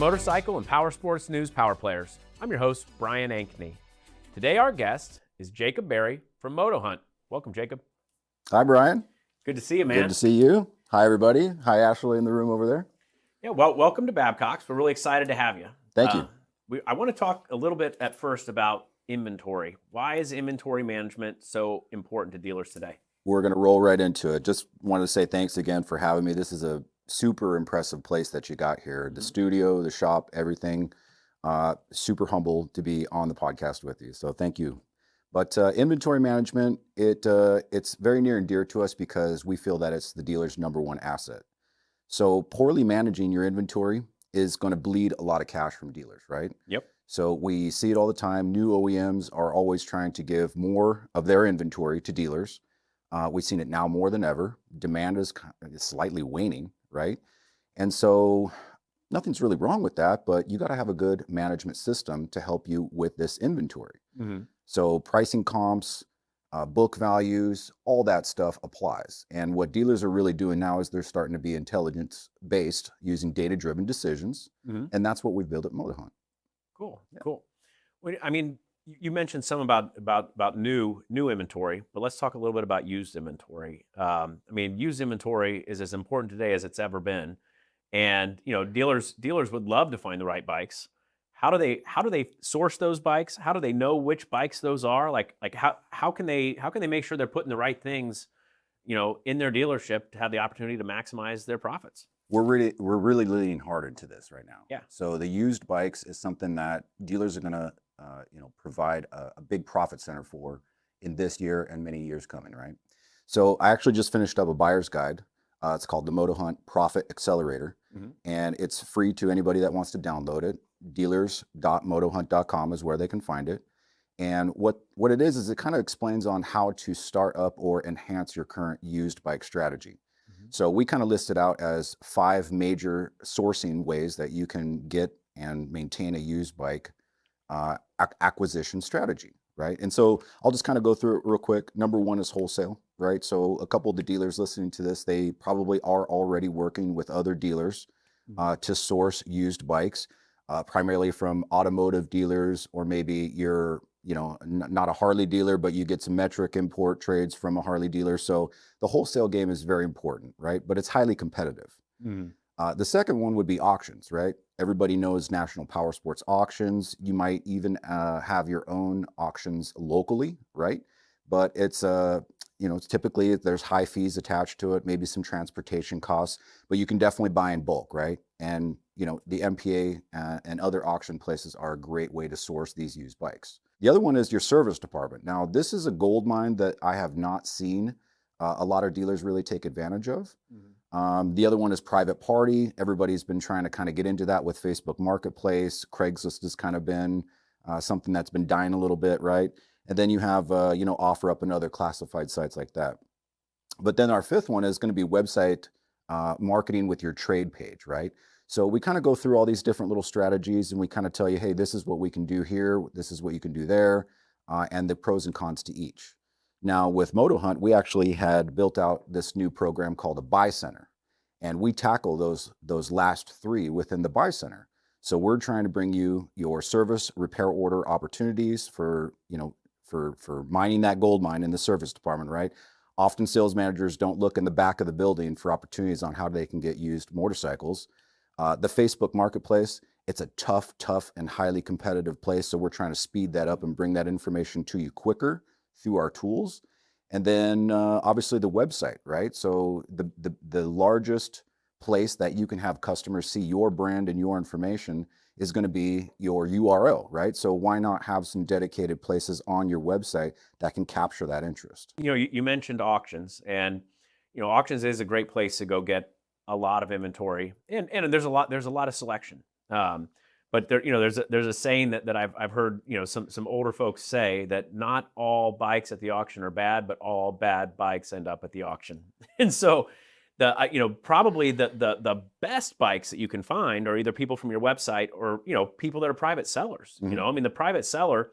motorcycle and power sports news power players. I'm your host, Brian Ankney. Today our guest is Jacob Berry from MotoHunt. Welcome, Jacob. Hi, Brian. Good to see you, man. Good to see you. Hi, everybody. Hi, Ashley in the room over there. Yeah, well, welcome to Babcock's. We're really excited to have you. Thank you. I want to talk a little bit at first about inventory. Why is inventory management so important to dealers today? We're going to roll right into it. Just wanted to say thanks again for having me. This is a super impressive place that you got here. The studio, the shop, everything. Super humble to be on the podcast with you. So thank you. But inventory management, it's very near and dear to us because we feel that it's the dealer's number one asset. So poorly managing your inventory is going to bleed a lot of cash from dealers, right? Yep. So we see it all the time. New OEMs are always trying to give more of their inventory to dealers. We've seen it now more than ever. Demand is slightly waning, right? And so nothing's really wrong with that, but you got to have a good management system to help you with this inventory. Mm-hmm. So pricing comps, book values, all that stuff applies. And what dealers are really doing now is they're starting to be intelligence-based, using data-driven decisions. Mm-hmm. And that's what we've built at MotoHunt. Cool, yeah. Cool. Well, I mean, you mentioned some about new inventory, but let's talk a little bit about used inventory. I mean, used inventory is as important today as it's ever been. And, you know, dealers would love to find the right bikes. How do they source those bikes? How do they know which bikes those are? Like how can they make sure they're putting the right things, you know, in their dealership to have the opportunity to maximize their profits? We're really leaning hard into this right now. Yeah. So the used bikes is something that dealers are going to provide a big profit center for in this year and many years coming, right? So I actually just finished up a buyer's guide. It's called the MotoHunt Profit Accelerator, and it's free to anybody that wants to download it. Dealers.motohunt.com is where they can find it. And what it is it kind of explains on how to start up or enhance your current used bike strategy. So we kind of listed out as 5 major sourcing ways that you can get and maintain a used bike acquisition strategy, right? And so I'll just kind of go through it real quick. Number 1 is wholesale, right? So a couple of the dealers listening to this, they probably are already working with other dealers to source used bikes, primarily from automotive dealers, or maybe you're not a Harley dealer, but you get some metric import trades from a Harley dealer. So the wholesale game is very important, right? But it's highly competitive. The second one would be auctions, right? Everybody knows National Powersports auctions. You might even have your own auctions locally, right? But it's it's typically there's high fees attached to it, maybe some transportation costs, but you can definitely buy in bulk, right? And the MPA and other auction places are a great way to source these used bikes. The other one is your service department. Now, this is a gold mine that I have not seen a lot of dealers really take advantage of. The other one is private party. Everybody's been trying to kind of get into that with Facebook Marketplace. Craigslist has kind of been something that's been dying a little bit, right? And then you have, OfferUp and other classified sites like that. But then our 5th one is going to be website marketing with your trade page, right? So we kind of go through all these different little strategies, and we kind of tell you, hey, this is what we can do here, this is what you can do there, and the pros and cons to each. Now with MotoHunt, we actually had built out this new program called a Buy Center, and we tackle those last 3 within the Buy Center. So we're trying to bring you your service repair order opportunities for mining that gold mine in the service department, right? Often sales managers don't look in the back of the building for opportunities on how they can get used motorcycles. The Facebook Marketplace, it's a tough and highly competitive place. So we're trying to speed that up and bring that information to you quicker through our tools. And then obviously the website, right? So the largest place that you can have customers see your brand and your information is going to be your URL, right? So why not have some dedicated places on your website that can capture that interest? You mentioned auctions, and auctions is a great place to go get a lot of inventory, and there's a lot of selection. But there's a saying that I've heard some older folks say, that not all bikes at the auction are bad, but all bad bikes end up at the auction. And so probably the best bikes that you can find are either people from your website or people that are private sellers. I mean, the private seller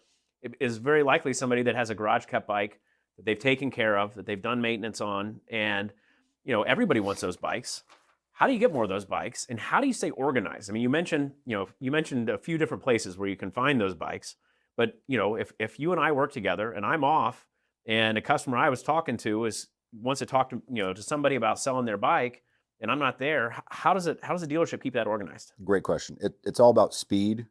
is very likely somebody that has a garage kept bike that they've taken care of, that they've done maintenance on, and everybody wants those bikes. how do you get more of those bikes, and how do you stay organized? I mean, you mentioned a few different places where you can find those bikes, but if you and I work together and I'm off, and a customer I was talking to wants to talk to somebody about selling their bike, and I'm not there, how does the dealership keep that organized? Great question. It's all about speed,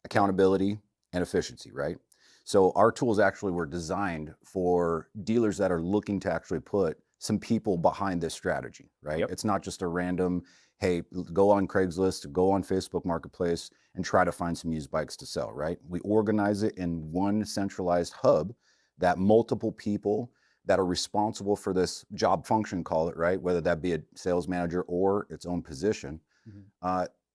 accountability, and efficiency, right? So our tools actually were designed for dealers that are looking to actually put some people behind this strategy, right? Yep. It's not just a random, hey, go on Craigslist, go on Facebook Marketplace and try to find some used bikes to sell, right? We organize it in one centralized hub that multiple people that are responsible for this job function, call it, right? Whether that be a sales manager or its own position,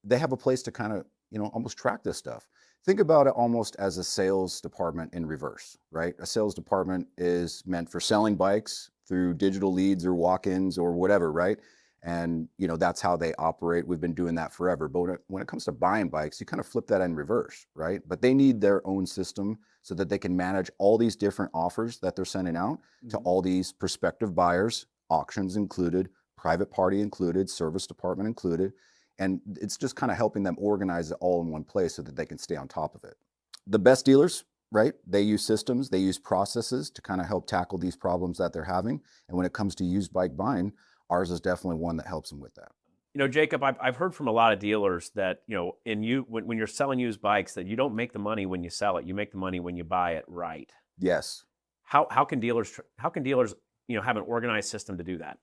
they have a place to kind of, almost track this stuff. Think about it almost as a sales department in reverse, right? A sales department is meant for selling bikes through digital leads or walk-ins or whatever, right? And that's how they operate. We've been doing that forever. But when it comes to buying bikes, you kind of flip that in reverse, right? But they need their own system so that they can manage all these different offers that they're sending out to all these prospective buyers, auctions included, private party included, service department included. And it's just kind of helping them organize it all in one place so that they can stay on top of it. The best dealers, right? They use systems, they use processes to kind of help tackle these problems that they're having. And when it comes to used bike buying, ours is definitely one that helps them with that. Jacob, I've heard from a lot of dealers that when you're selling used bikes, that you don't make the money when you sell it. You make the money when you buy it right. Yes. How can dealers have an organized system to do that?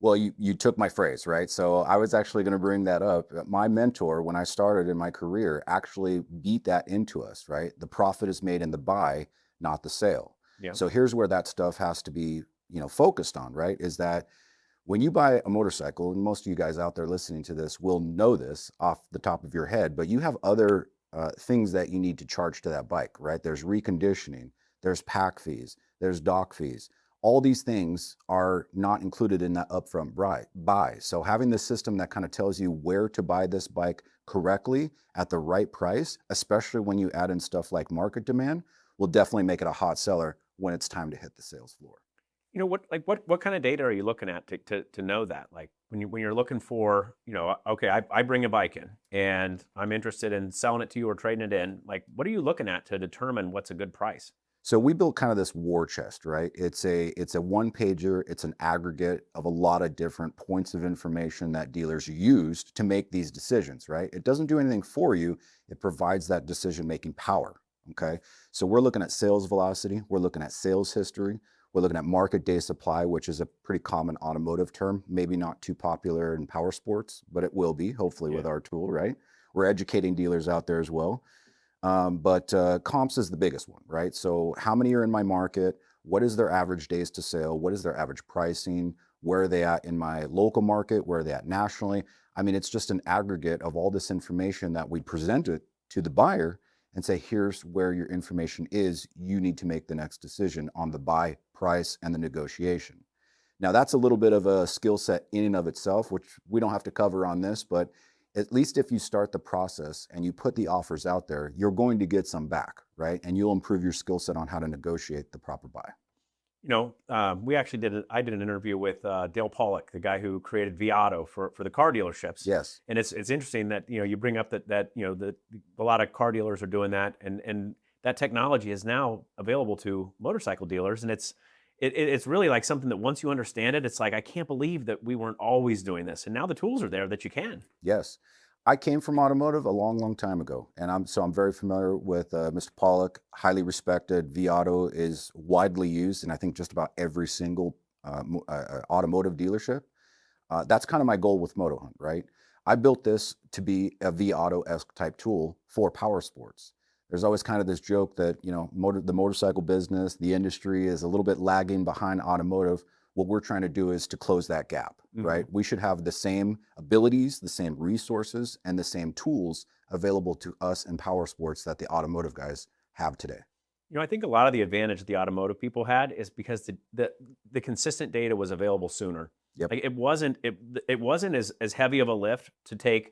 Well, you took my phrase, right? So I was actually going to bring that up. My mentor, when I started in my career, actually beat that into us, right? The profit is made in the buy, not the sale. Yeah. So here's where that stuff has to be, focused on, right? Is that when you buy a motorcycle, and most of you guys out there listening to this will know this off the top of your head, but you have other things that you need to charge to that bike, right? There's reconditioning, there's pack fees, there's dock fees. All these things are not included in that upfront buy. So having this system that kind of tells you where to buy this bike correctly at the right price, especially when you add in stuff like market demand, will definitely make it a hot seller when it's time to hit the sales floor. What kind of data are you looking at to know that? Like when you're looking for, okay, I bring a bike in and I'm interested in selling it to you or trading it in. Like, what are you looking at to determine what's a good price? So we built kind of this war chest, right? It's a one pager. It's an aggregate of a lot of different points of information that dealers used to make these decisions, right? It doesn't do anything for you. It provides that decision-making power, okay? So we're looking at sales velocity. We're looking at sales history. We're looking at market day supply, which is a pretty common automotive term, maybe not too popular in power sports, but it will be, hopefully, with our tool, right? We're educating dealers out there as well. But comps is the biggest one, right? So how many are in my market? What is their average days to sale? What is their average pricing? Where are they at in my local market? Where are they at nationally? I mean, it's just an aggregate of all this information that we present it to the buyer and say, here's where your information is. You need to make the next decision on the buy, price, and the negotiation. Now, that's a little bit of a skill set in and of itself, which we don't have to cover on this, but at least if you start the process and you put the offers out there, you're going to get some back, right? And you'll improve your skill set on how to negotiate the proper buy. I did an interview with Dale Pollock, the guy who created Viato for the car dealerships. Yes. And it's interesting that, you bring up that a lot of car dealers are doing that, and that technology is now available to motorcycle dealers. And it's really like something that once you understand it, it's like, I can't believe that we weren't always doing this. And now the tools are there that you can. Yes. I came from automotive a long, long time ago. And I'm very familiar with Mr. Pollock, highly respected. Viato is widely used in, I think, just about every single automotive dealership. That's kind of my goal with MotoHunt, right? I built this to be a Viato-esque type tool for power sports. There's always kind of this joke that, the motorcycle business, the industry is a little bit lagging behind automotive. What we're trying to do is to close that gap, right? We should have the same abilities, the same resources, and the same tools available to us in power sports that the automotive guys have today. I think a lot of the advantage the automotive people had is because the consistent data was available sooner. Yep. Like it wasn't as heavy of a lift to take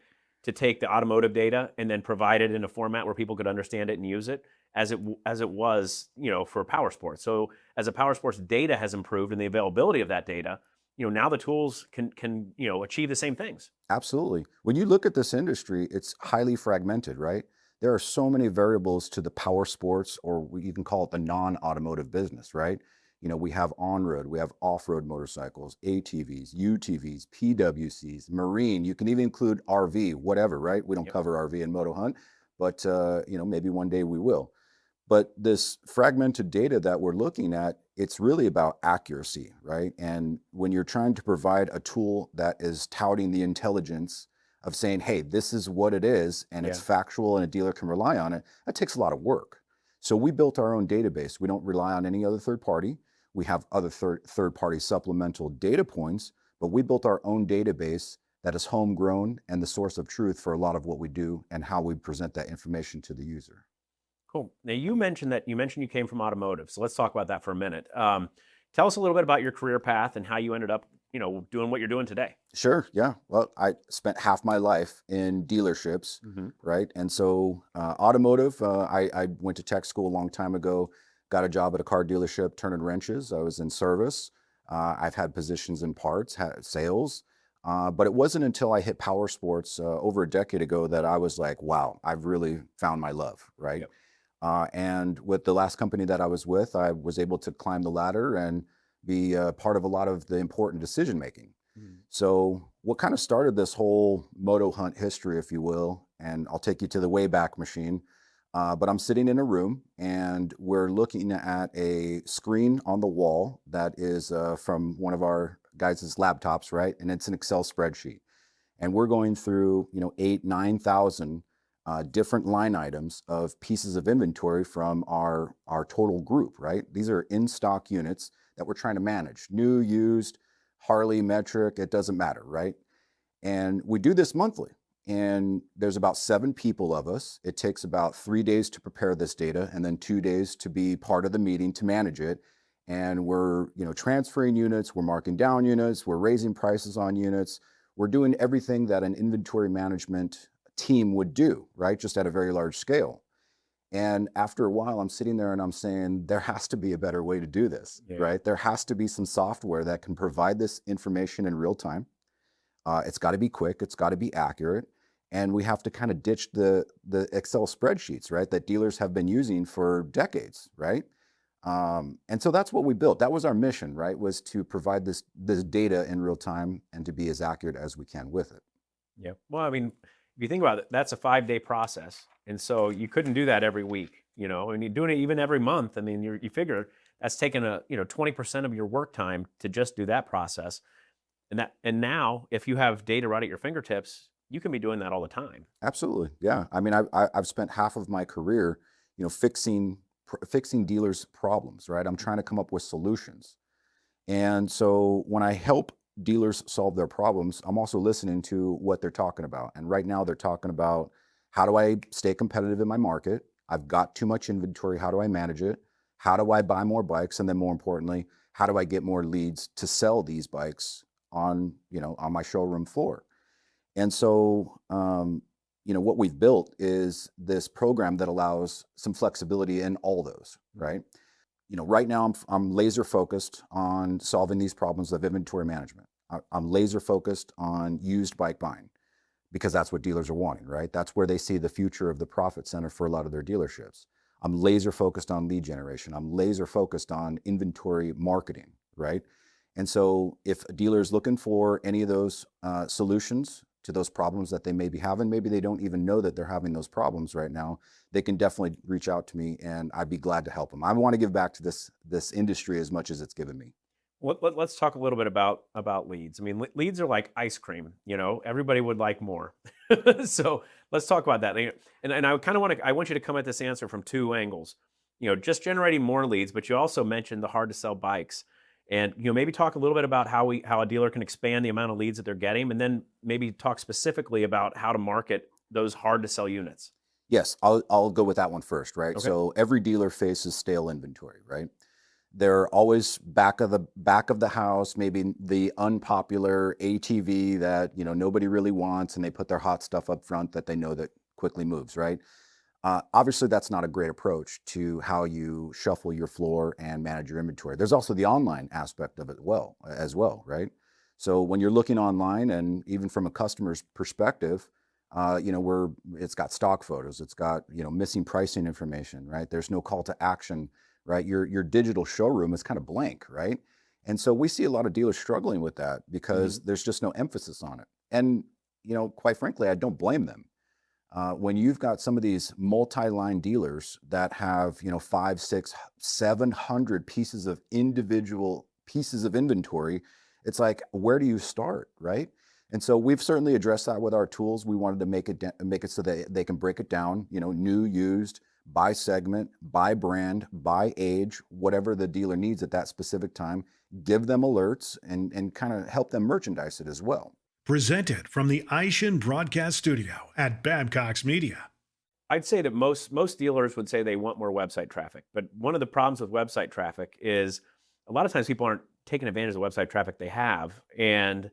the automotive data and then provide it in a format where people could understand it and use it as it was, for power sports. So as the power sports data has improved and the availability of that data, now the tools can achieve the same things. Absolutely. When you look at this industry, it's highly fragmented, right? There are so many variables to the power sports, or you can call it the non-automotive business, right? We have on-road, we have off-road motorcycles, ATVs, UTVs, PWCs, marine. You can even include RV, whatever, right? We don't Yep. cover RV and moto hunt, but maybe one day we will. But this fragmented data that we're looking at, it's really about accuracy, right? And when you're trying to provide a tool that is touting the intelligence of saying, hey, this is what it is, and it's Yeah. factual and a dealer can rely on it, that takes a lot of work. So we built our own database. We don't rely on any other third party. We have other third party supplemental data points, but we built our own database that is homegrown and the source of truth for a lot of what we do and how we present that information to the user. Cool. Now you mentioned you came from automotive, so let's talk about that for a minute. Tell us a little bit about your career path and how you ended up, doing what you're doing today. Sure. Yeah. Well, I spent half my life in dealerships, Hmm. right? And so, automotive, I went to tech school a long time ago, got a job at a car dealership turning wrenches. I was in service. I've had positions in parts, sales. But it wasn't until I hit power sports over a decade ago that I was like, wow, I've really found my love, right? Yep. And with the last company that I was with, I was able to climb the ladder and be part of a lot of the important decision making. Mhm. So, what kind of started this whole moto hunt history, if you will, and I'll take you to the Wayback Machine. But I'm sitting in a room and we're looking at a screen on the wall that is from one of our guys' laptops, right? And it's an Excel spreadsheet. And we're going through, 8, 9,000 different line items of pieces of inventory from our total group, right? These are in stock units that we're trying to manage, new, used, Harley, metric, it doesn't matter, right? And we do this monthly. And there's about 7 people of us. It takes about 3 days to prepare this data and then 2 days to be part of the meeting to manage it. And we're, transferring units, we're marking down units, we're raising prices on units. We're doing everything that an inventory management team would do, right? Just at a very large scale. And after a while, I'm sitting there and I'm saying, there has to be a better way to do this, Yeah. right? There has to be some software that can provide this information in real time. It's got to be quick, it's got to be accurate. And we have to kind of ditch the Excel spreadsheets, right? That dealers have been using for decades, right? And so that's what we built. That was our mission, right? Was to provide this data in real time and to be as accurate as we can with it. Yeah. Well, I mean, if you think about it, that's a 5-day process, and so you couldn't do that every week. And you're doing it even every month. I mean, you figure that's taking 20% of your work time to just do that process. And now, if you have data right at your fingertips, you can be doing that all the time. Absolutely, yeah. I mean, I've spent half of my career, fixing dealers' problems, right? I'm trying to come up with solutions. And so when I help dealers solve their problems, I'm also listening to what they're talking about. And right now they're talking about, how do I stay competitive in my market? I've got too much inventory. How do I manage it? How do I buy more bikes? And then more importantly, how do I get more leads to sell these bikes on my showroom floor? And so, what we've built is this program that allows some flexibility in all those, right? Right now I'm laser focused on solving these problems of inventory management. I'm laser focused on used bike buying because that's what dealers are wanting, right? That's where they see the future of the profit center for a lot of their dealerships. I'm laser focused on lead generation. I'm laser focused on inventory marketing, right? And so if a dealer is looking for any of those solutions to those problems that they may be having, maybe they don't even know that they're having those problems right now, they can definitely reach out to me and I'd be glad to help them. I want to give back to this industry as much as it's given me. Let's talk a little bit about leads. I mean, leads are like ice cream. Everybody would like more. So let's talk about that. And I kind of want you to come at this answer from 2 angles. Just generating more leads, but you also mentioned the hard to sell bikes. And maybe talk a little bit about how a dealer can expand the amount of leads that they're getting, and then maybe talk specifically about how to market those hard to sell units. Yes, I'll go with that one first, right? Okay. So every dealer faces stale inventory, right? They're always back of the house, maybe the unpopular ATV that nobody really wants, and they put their hot stuff up front that they know that quickly moves, right? Obviously, that's not a great approach to how you shuffle your floor and manage your inventory. There's also the online aspect of it as well, right? So when you're looking online, and even from a customer's perspective, it's got stock photos, it's got, missing pricing information, right? There's no call to action, right? Your digital showroom is kind of blank, right? And so we see a lot of dealers struggling with that because there's just no emphasis on it. And, quite frankly, I don't blame them. When you've got some of these multi-line dealers that have, 5, 6, 700 pieces of individual pieces of inventory, it's like, where do you start, right? And so we've certainly addressed that with our tools. We wanted to make it so that they can break it down, new, used, by segment, by brand, by age, whatever the dealer needs at that specific time. Give them alerts and kind of help them merchandise it as well. Presented from the Aishin Broadcast Studio at Babcock's Media. I'd say that most dealers would say they want more website traffic, but one of the problems with website traffic is a lot of times people aren't taking advantage of the website traffic they have, and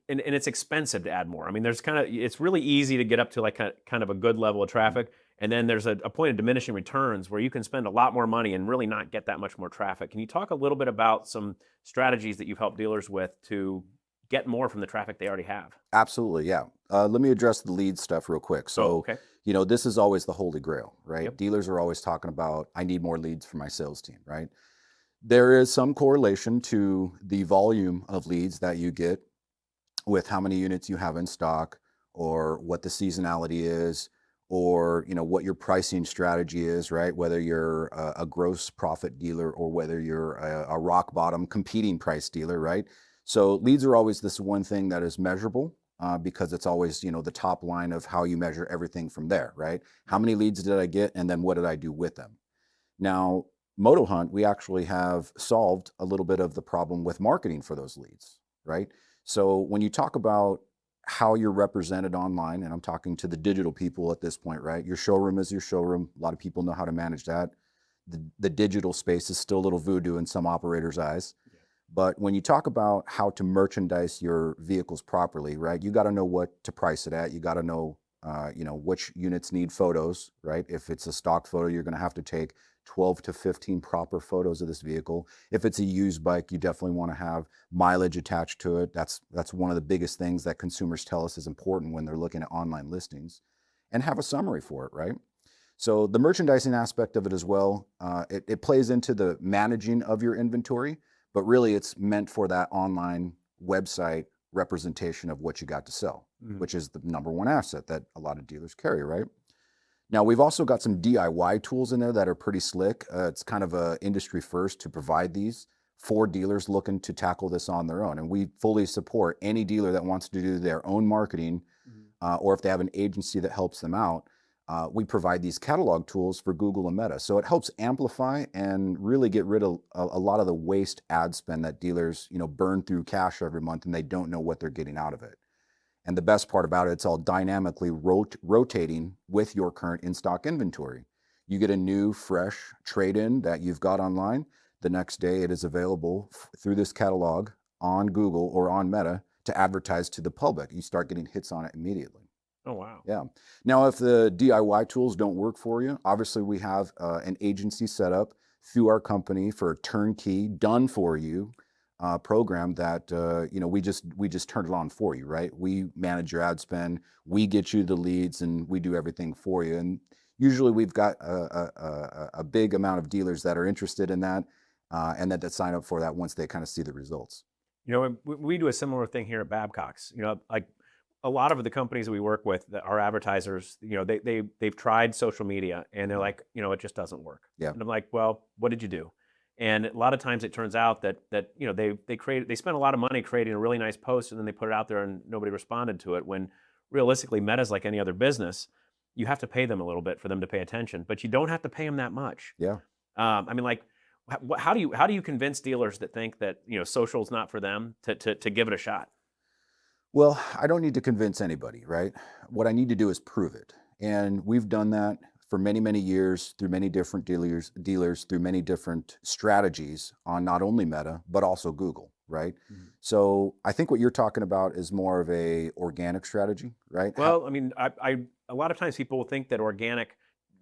it's expensive to add more. I mean, it's really easy to get up to like kind of a good level of traffic, and then there's a point of diminishing returns where you can spend a lot more money and really not get that much more traffic. Can you talk a little bit about some strategies that you've helped dealers with to get more from the traffic they already have? Absolutely, yeah. Let me address the lead stuff real quick. So, okay. This is always the holy grail, right? Yep. Dealers are always talking about, I need more leads for my sales team, right? There is some correlation to the volume of leads that you get with how many units you have in stock, or what the seasonality is, or what your pricing strategy is, right? Whether you're a gross profit dealer or whether you're a rock bottom competing price dealer, right? So leads are always this one thing that is measurable, because it's always, the top line of how you measure everything from there, right? How many leads did I get, and then what did I do with them? Now, MotoHunt, we actually have solved a little bit of the problem with marketing for those leads, right? So when you talk about how you're represented online, and I'm talking to the digital people at this point, right? Your showroom is your showroom. A lot of people know how to manage that. The digital space is still a little voodoo in some operators' eyes. But when you talk about how to merchandise your vehicles properly, right, you got to know what to price it at. You got to know, which units need photos, right? If it's a stock photo, you're going to have to take 12 to 15 proper photos of this vehicle. If it's a used bike, you definitely want to have mileage attached to it. That's one of the biggest things that consumers tell us is important when they're looking at online listings, and have a summary for it, right? So the merchandising aspect of it as well, it plays into the managing of your inventory. But really, it's meant for that online website representation of what you got to sell, which is the number one asset that a lot of dealers carry, right? Now, we've also got some DIY tools in there that are pretty slick. It's kind of a industry first to provide these for dealers looking to tackle this on their own. And we fully support any dealer that wants to do their own marketing, or if they have an agency that helps them out. We provide these catalog tools for Google and Meta. So it helps amplify and really get rid of a lot of the waste ad spend that dealers, burn through cash every month, and they don't know what they're getting out of it. And the best part about it, it's all dynamically rotating with your current in-stock inventory. You get a new, fresh trade-in that you've got online. The next day it is available through this catalog on Google or on Meta to advertise to the public. You start getting hits on it immediately. Oh, wow. Yeah. Now, if the DIY tools don't work for you, obviously we have an agency set up through our company for a turnkey, done for you program that we just turn it on for you, right? We manage your ad spend, we get you the leads, and we do everything for you. And usually we've got a big amount of dealers that are interested in that, and that sign up for that once they kind of see the results. We do a similar thing here at Babcock's. Like a lot of the companies that we work with, that are advertisers, they've tried social media, and they're like, it just doesn't work. Yeah. And I'm like, well, what did you do? And a lot of times it turns out that they spent a lot of money creating a really nice post, and then they put it out there and nobody responded to it. When realistically, Meta's like any other business. You have to pay them a little bit for them to pay attention, but you don't have to pay them that much. Yeah. I mean, like, how do you convince dealers that think that social's not for them to give it a shot? Well, I don't need to convince anybody, right? What I need to do is prove it. And we've done that for many, many years through many different dealers through many different strategies on not only Meta, but also Google, right? So I think what you're talking about is more of a organic strategy, right? Well, I mean, a lot of times people will think that organic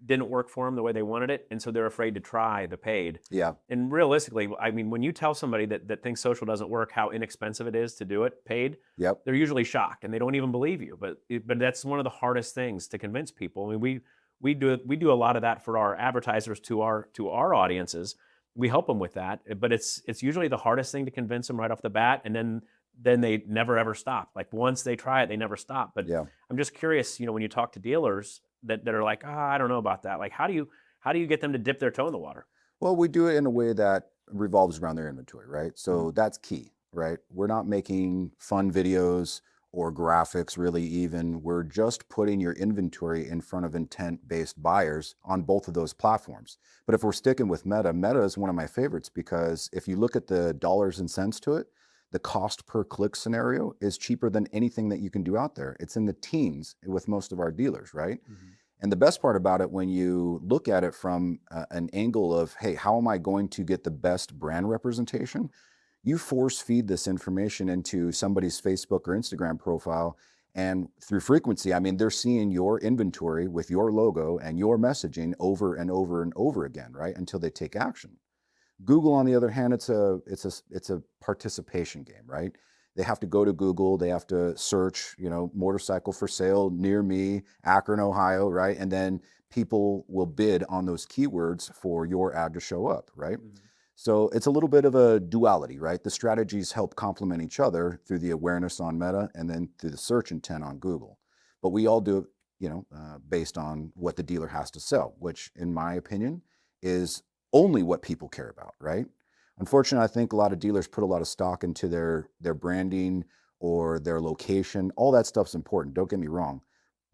didn't work for them the way they wanted it, and so they're afraid to try the paid. Yeah. And realistically, I mean, when you tell somebody that thinks social doesn't work, how inexpensive it is to do it paid, Yep. they're usually shocked and they don't even believe you. But that's one of the hardest things to convince people. I mean, we do a lot of that for our advertisers to our audiences. We help them with that, but it's usually the hardest thing to convince them right off the bat, and then they never ever stop. Like once they try it, they never stop. But Yeah. I'm just curious, when you talk to dealers that are like, I don't know about that. Like, how do you get them to dip their toe in the water? Well, we do it in a way that revolves around their inventory, right? So that's key, right? We're not making fun videos or graphics really even. We're just putting your inventory in front of intent-based buyers on both of those platforms. But if we're sticking with Meta is one of my favorites because if you look at the dollars and cents to it, the cost per click scenario is cheaper than anything that you can do out there. It's in the teens with most of our dealers, right? And the best part about it, when you look at it from an angle of, hey, how am I going to get the best brand representation? You force feed this information into somebody's Facebook or Instagram profile. And through frequency, I mean, they're seeing your inventory with your logo and your messaging over and over and over again, right? Until they take action. Google, on the other hand, it's a participation game, right? They have to go to Google, they have to search, motorcycle for sale near me, Akron, Ohio, right? And then people will bid on those keywords for your ad to show up, right? So it's a little bit of a duality, right? The strategies help complement each other through the awareness on Meta and then through the search intent on Google. But we all do it, based on what the dealer has to sell, which in my opinion is only what people care about, right? Unfortunately, I think a lot of dealers put a lot of stock into their branding or their location. All that stuff's important, don't get me wrong.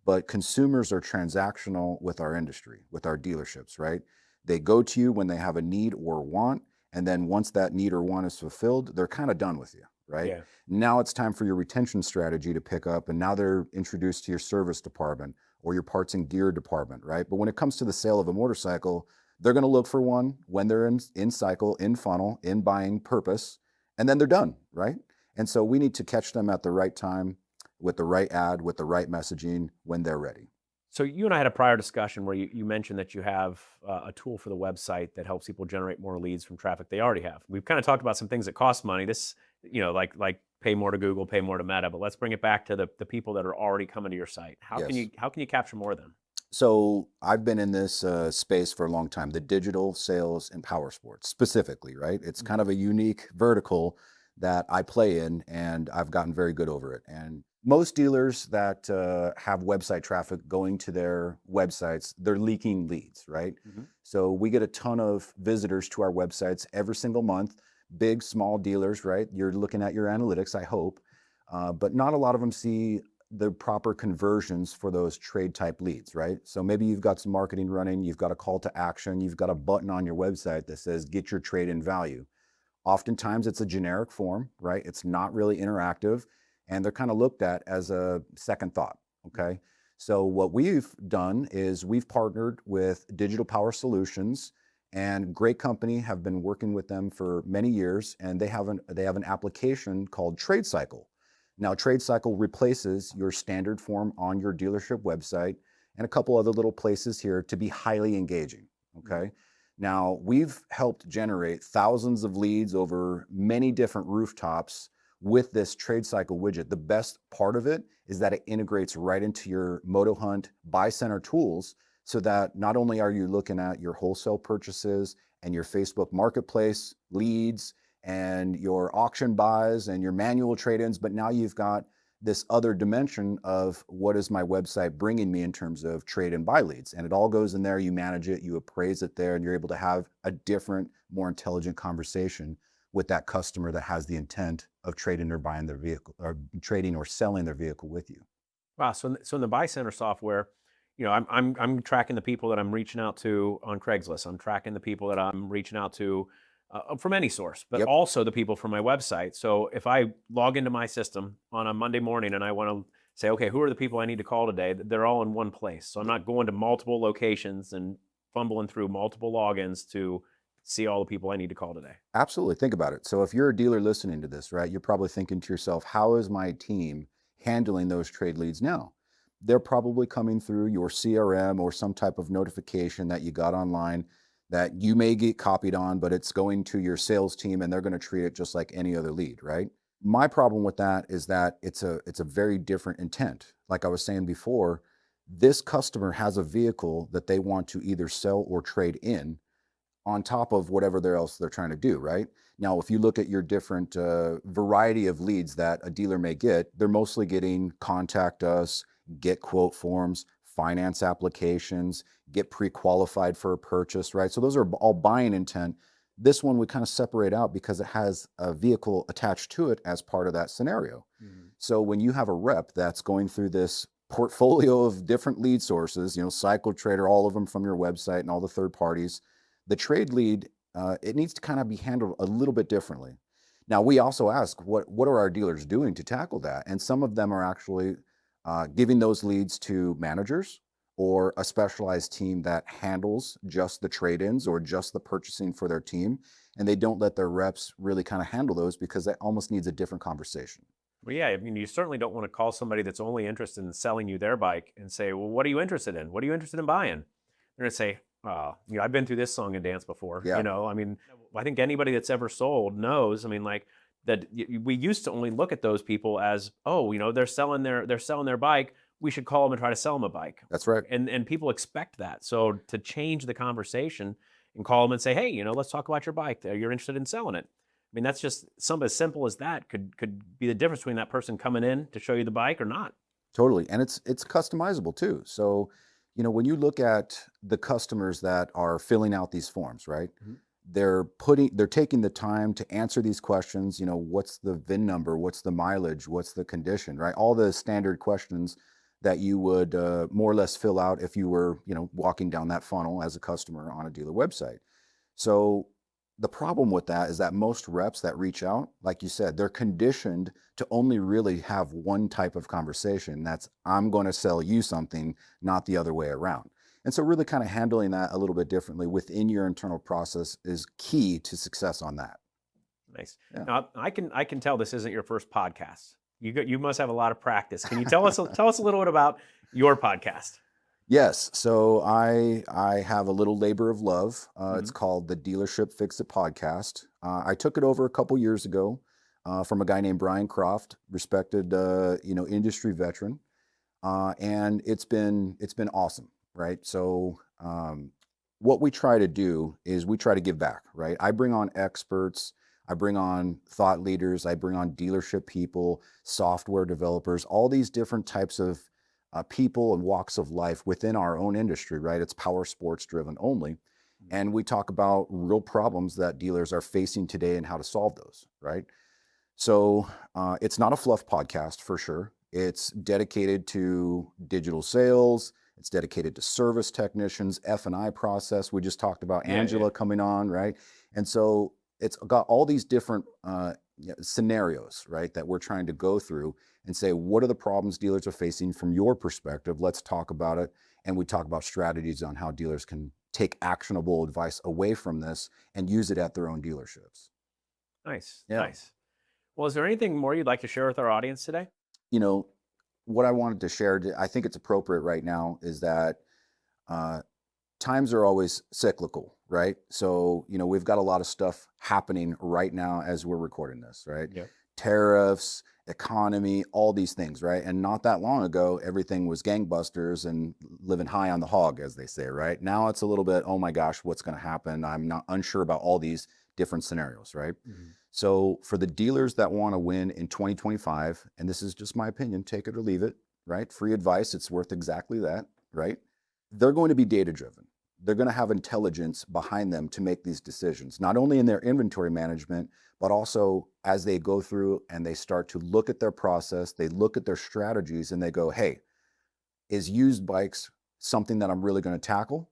But consumers are transactional with our industry, with our dealerships, right? They go to you when they have a need or want, and then once that need or want is fulfilled, they're kind of done with you, right? Yeah. Now it's time for your retention strategy to pick up, and now they're introduced to your service department or your parts and gear department, right? But when it comes to the sale of a motorcycle, they're going to look for one when they're in cycle, in funnel, in buying purpose, and then they're done, right? And so we need to catch them at the right time with the right ad, with the right messaging when they're ready. So you and I had a prior discussion where you mentioned that you have a tool for the website that helps people generate more leads from traffic they already have. We've kind of talked about some things that cost money. This, like pay more to Google, pay more to Meta, but let's bring it back to the people that are already coming to your site. How can you capture more of them? So I've been in this space for a long time, the digital sales and powersports specifically, right? It's kind of a unique vertical that I play in, and I've gotten very good over it. And most dealers that have website traffic going to their websites, they're leaking leads, right? So we get a ton of visitors to our websites every single month, big, small dealers, right? You're looking at your analytics, I hope, but not a lot of them see the proper conversions for those trade type leads, right? So maybe you've got some marketing running, you've got a call to action, you've got a button on your website that says get your trade in value. Oftentimes it's a generic form, right? It's not really interactive, and they're kind of looked at as a second thought, okay? So what we've done is we've partnered with Digital Power Solutions, and great company, have been working with them for many years, and they have an application called Trade Cycle. Now, Trade Cycle replaces your standard form on your dealership website and a couple other little places here to be highly engaging, okay? Now, we've helped generate thousands of leads over many different rooftops with this Trade Cycle widget. The best part of it is that it integrates right into your MotoHunt buy center tools, so that not only are you looking at your wholesale purchases and your Facebook marketplace leads and your auction buys and your manual trade-ins, but now you've got this other dimension of what is my website bringing me in terms of trade and buy leads. And it all goes in there, you manage it, you appraise it there, and you're able to have a different, more intelligent conversation with that customer that has the intent of trading or buying their vehicle, or trading or selling their vehicle with you. Wow. So in the buy center software, I'm tracking the people that I'm reaching out to on Craigslist. I'm tracking the people that I'm reaching out to from any source, but also the people from my website. So if I log into my system on a Monday morning and I want to say, okay, who are the people I need to call today? They're all in one place. So I'm not going to multiple locations and fumbling through multiple logins to see all the people I need to call today. Absolutely. Think about it. So if you're a dealer listening to this, right, you're probably thinking to yourself, how is my team handling those trade leads now? they're probably coming through your CRM or some type of notification that you got online that you may get copied on, but it's going to your sales team and they're going to treat it just like any other lead, right? My problem with that is that it's a very different intent. Like I was saying before, this customer has a vehicle that they want to either sell or trade in on top of whatever else they're trying to do, right? Now, if you look at your different variety of leads that a dealer may get, they're mostly getting contact us, get quote forms, finance applications, get pre-qualified for a purchase, right? So those are all buying intent. This one we kind of separate out because it has a vehicle attached to it as part of that scenario. So when you have a rep that's going through this portfolio of different lead sources, Cycle Trader, all of them from your website and all the third parties, the trade lead, it needs to kind of be handled a little bit differently. Now, we also ask, what are our dealers doing to tackle that? And some of them are actually giving those leads to managers or a specialized team that handles just the trade-ins or just the purchasing for their team. And they don't let their reps really kind of handle those because that almost needs a different conversation. Well, yeah, I mean, you certainly don't want to call somebody that's only interested in selling you their bike and say, well, what are you interested in? What are you interested in buying? They're going to say, I've been through this song and dance before. Yeah. I mean, I think anybody that's ever sold knows, I mean, like that we used to only look at those people as, they're selling their bike. We should call them and try to sell them a bike. That's right. And people expect that. So to change the conversation and call them and say, hey, let's talk about your bike. You're interested in selling it. I mean, that's just something as simple as that could be the difference between that person coming in to show you the bike or not. Totally. And it's customizable too. So, when you look at the customers that are filling out these forms, right? Mm-hmm. They're taking the time to answer these questions. What's the VIN number? What's the mileage? What's the condition, right? All the standard questions that you would more or less fill out if you were, walking down that funnel as a customer on a dealer website. So the problem with that is that most reps that reach out, like you said, they're conditioned to only really have one type of conversation. That's, I'm going to sell you something, not the other way around. And so really kind of handling that a little bit differently within your internal process is key to success on that. Nice. Yeah. Now, I can tell this isn't your first podcast. You must have a lot of practice. Can you tell us a little bit about your podcast? Yes. So I have a little labor of love. It's called the Dealership Fix It Podcast. I took it over a couple years ago from a guy named Brian Croft, respected industry veteran, and it's been awesome, right? So what we try to do is we try to give back, right? I bring on experts. I bring on thought leaders. I bring on dealership people, software developers, all these different types of people and walks of life within our own industry, right? It's power sports driven only. And we talk about real problems that dealers are facing today and how to solve those, right? So it's not a fluff podcast for sure. It's dedicated to digital sales. It's dedicated to service technicians, F&I process. We just talked about Angela coming on, right? And so it's got all these different scenarios, right, that we're trying to go through and say, what are the problems dealers are facing from your perspective? Let's talk about it. And we talk about strategies on how dealers can take actionable advice away from this and use it at their own dealerships. Nice. Yeah. Nice. Well, is there anything more you'd like to share with our audience today? What I wanted to share, I think it's appropriate right now, is that times are always cyclical, right? So, we've got a lot of stuff happening right now as we're recording this, right? Yep. Tariffs, economy, all these things, right? And not that long ago, everything was gangbusters and living high on the hog, as they say, right? Now it's a little bit, oh my gosh, what's going to happen? I'm not unsure about all these different scenarios, right? Mm-hmm. So for the dealers that want to win in 2025, and this is just my opinion, take it or leave it, right? Free advice, it's worth exactly that, right? They're going to be data-driven. They're going to have intelligence behind them to make these decisions, not only in their inventory management, but also as they go through and they start to look at their process, they look at their strategies and they go, hey, is used bikes something that I'm really going to tackle?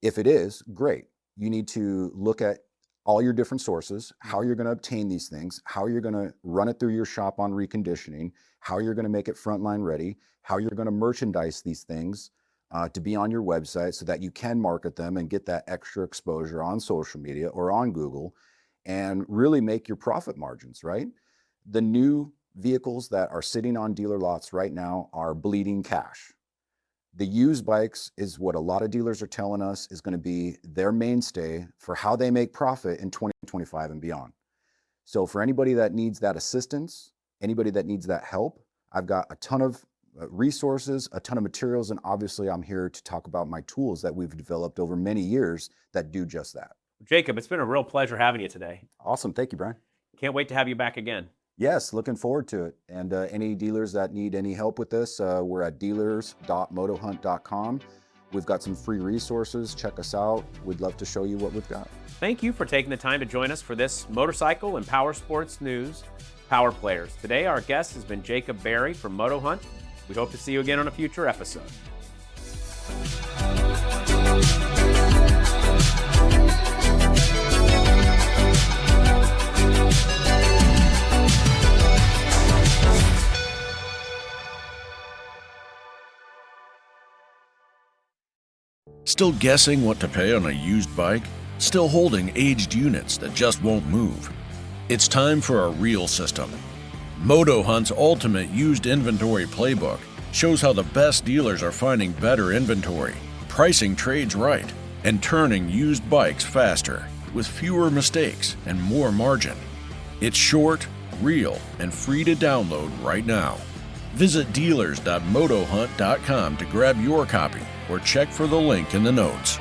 If it is, great. You need to look at all your different sources, how you're going to obtain these things, how you're going to run it through your shop on reconditioning, how you're going to make it frontline ready, how you're going to merchandise these things to be on your website so that you can market them and get that extra exposure on social media or on Google and really make your profit margins, right? The new vehicles that are sitting on dealer lots right now are bleeding cash. The used bikes is what a lot of dealers are telling us is going to be their mainstay for how they make profit in 2025 and beyond. So for anybody that needs that assistance, anybody that needs that help, I've got a ton of resources, a ton of materials, and obviously I'm here to talk about my tools that we've developed over many years that do just that. Jacob, it's been a real pleasure having you today. Awesome. Thank you, Brian. Can't wait to have you back again. Yes, looking forward to it. And any dealers that need any help with this, we're at dealers.motohunt.com. We've got some free resources. Check us out. We'd love to show you what we've got. Thank you for taking the time to join us for this motorcycle and power sports news Power Players. Today, our guest has been Jacob Berry from MotoHunt. We hope to see you again on a future episode. Still guessing what to pay on a used bike? Still holding aged units that just won't move? It's time for a real system. MotoHunt's ultimate used inventory playbook shows how the best dealers are finding better inventory, pricing trades right, and turning used bikes faster with fewer mistakes and more margin. It's short, real, and free to download right now. Visit dealers.motohunt.com to grab your copy or check for the link in the notes.